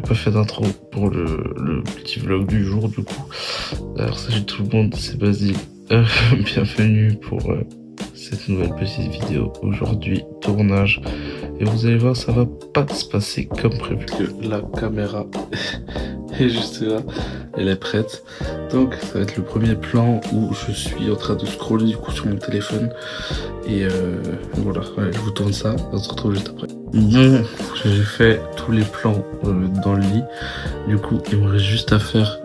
pas fait d'intro pour le petit vlog du jour du coup. Alors salut tout le monde, c'est Basile. Bienvenue pour cette nouvelle petite vidéo. Aujourd'hui, tournage. Et vous allez voir, ça va pas se passer comme prévu. Que la caméra est juste là, elle est prête. Donc ça va être le premier plan où je suis en train de scroller du coup sur mon téléphone. Et voilà, ouais, je vous tourne ça, on se retrouve juste après. Bon, j'ai fait tous les plans dans le lit. Du coup, il me reste juste à faire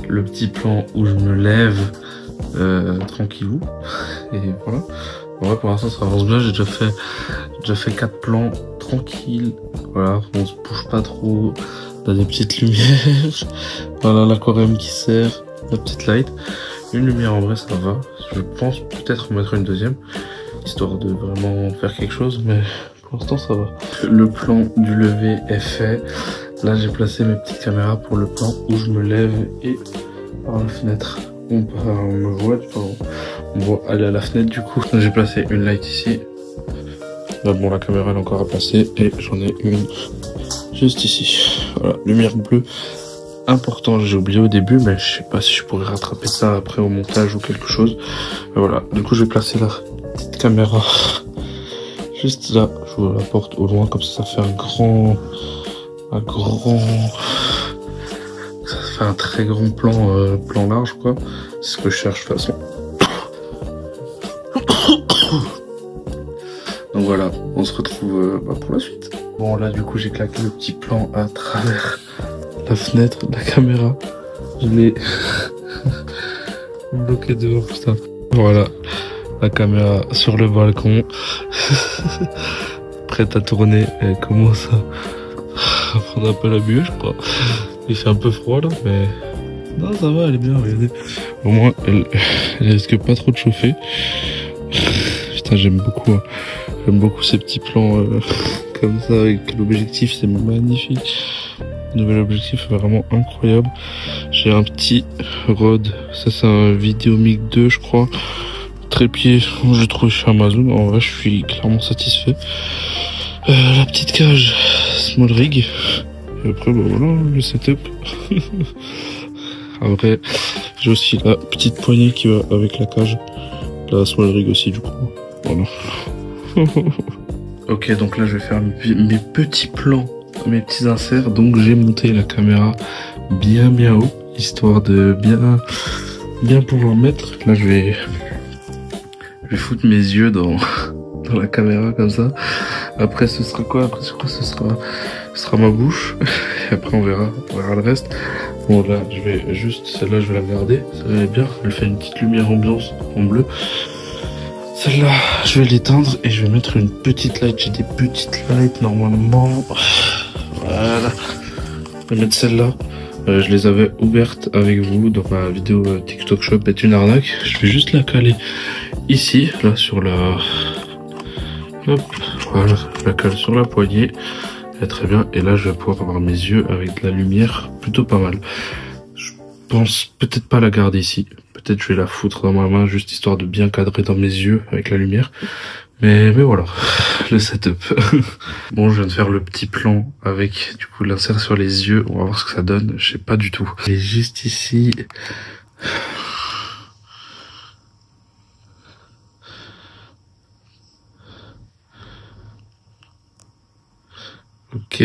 le petit plan où je me lève tranquillou. Et voilà. Ouais, pour l'instant ça avance bien, j'ai déjà fait 4 plans tranquilles. Voilà, on se bouge pas trop. On a des petites lumières. Voilà l'aquarium qui sert, la petite light. Une lumière en vrai ça va. Je pense peut-être mettre une deuxième, histoire de vraiment faire quelque chose, mais pour l'instant ça va. Le plan du lever est fait. Là j'ai placé mes petites caméras pour le plan où je me lève et par la fenêtre. On me voit, on voit aller à la fenêtre du coup. J'ai placé une light ici. Là bon, la caméra elle est encore à placer et j'en ai une juste ici. Voilà, lumière bleue. Important, j'ai oublié au début, mais je sais pas si je pourrais rattraper ça après au montage ou quelque chose. Mais voilà, du coup je vais placer la petite caméra juste là. J'ouvre la porte au loin, comme ça fait ça fait un très grand plan large quoi. C'est ce que je cherche de toute façon. Donc voilà, on se retrouve pour la suite. Bon là du coup j'ai claqué le petit plan à travers la fenêtre de la caméra. Je l'ai bloqué dehors, putain. Voilà, la caméra sur le balcon. Prête à tourner. Elle commence à prendre un peu la buée, je crois. Il fait un peu froid là, mais non, ça va, elle est bien, regardez. Au moins, elle risque pas trop de chauffer. Putain, j'aime beaucoup ces petits plans comme ça avec l'objectif, c'est magnifique. Le nouvel objectif est vraiment incroyable. J'ai un petit Rode, ça c'est un Videomic 2 je crois. Trépied, je l'ai trouvé chez Amazon. En vrai, je suis clairement satisfait. La petite cage Small Rig. Et après, bah voilà, le setup. Après, j'ai aussi la petite poignée qui va avec la cage. La Small Rig aussi, du coup. Voilà. Ok, donc là, je vais faire mes petits plans, mes petits inserts. Donc, j'ai monté la caméra bien haut, histoire de bien pouvoir mettre. Là, je vais foutre mes yeux dans la caméra comme ça. Après ce sera quoi? Après je crois que ce sera ma bouche. Et après on verra le reste. Bon là je vais juste, celle-là je vais la garder. Celle-là est bien, elle fait une petite lumière ambiance en bleu. Celle-là je vais l'éteindre et je vais mettre une petite light. J'ai des petites lights normalement. Voilà. Je vais mettre celle-là. Je les avais ouvertes avec vous dans ma vidéo TikTok Shop est une arnaque. Je vais juste la caler ici, là sur la... Hop, voilà, je la cale sur la poignée. Elle est très bien. Et là, je vais pouvoir avoir mes yeux avec de la lumière plutôt pas mal. Je pense peut-être pas la garder ici. Peut-être je vais la foutre dans ma main, juste histoire de bien cadrer dans mes yeux avec la lumière. Mais voilà, le setup. Bon, je viens de faire le petit plan avec du coup l'insert sur les yeux. On va voir ce que ça donne. Je sais pas du tout. Et juste ici... Ok.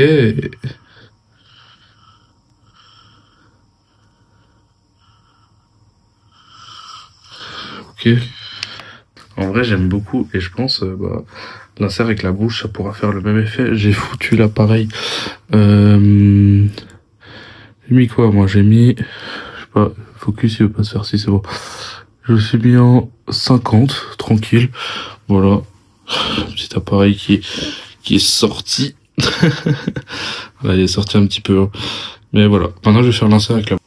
Ok. En vrai, j'aime beaucoup et je pense l'insert avec la bouche, ça pourra faire le même effet. J'ai foutu l'appareil. J'ai mis quoi moi? J'ai mis, je sais pas, focus il veut pas se faire si c'est bon. Je me suis mis en 50, tranquille. Voilà, petit appareil qui est sorti. Voilà, il est sorti un petit peu, hein. Mais voilà. Maintenant, je vais faire l'insert avec la...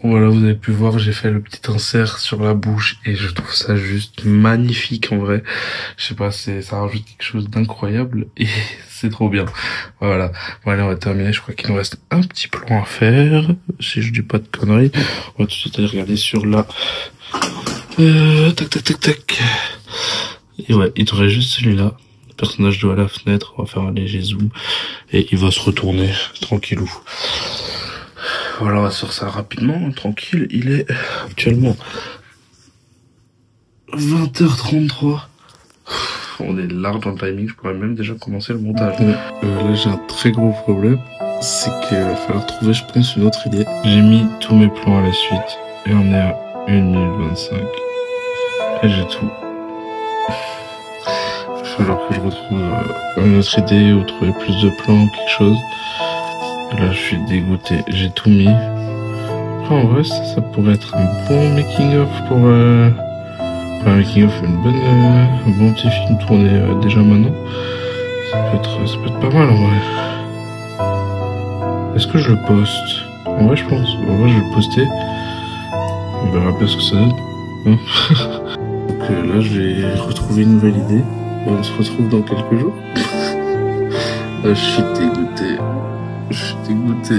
Voilà, vous avez pu voir, j'ai fait le petit insert sur la bouche et je trouve ça juste magnifique en vrai. Je sais pas, ça rajoute quelque chose d'incroyable et C'est trop bien. Voilà. Bon, allez, on va terminer. Je crois qu'il nous reste un petit plan à faire. Si je dis pas de conneries. On va tout de suite aller regarder sur la... tac, tac, tac, tac. Et ouais, il devrait juste celui-là. Le personnage doit à la fenêtre. On va faire un léger zoom. Et il va se retourner. Tranquillou. Voilà, on va sur ça rapidement. Tranquille. Il est actuellement 20h33. On est large dans le timing, je pourrais même déjà commencer le montage. Là j'ai un très gros problème, c'est qu'il va falloir trouver je pense une autre idée. J'ai mis tous mes plans à la suite et on est à 1 minute 25 et j'ai tout. Il va falloir que je retrouve une autre idée ou trouver plus de plans, quelque chose. Et là je suis dégoûté, j'ai tout mis. Après en vrai ça pourrait être un bon making of pour... un making of, un bon petit film tourné déjà maintenant. Ça peut être pas mal en vrai. Est-ce que je le poste? En vrai je pense. En vrai je vais le poster. On verra bien ce que ça donne. Hein. Donc là je vais retrouver une nouvelle idée. Et on se retrouve dans quelques jours. Là, je suis dégoûté. Je suis dégoûté.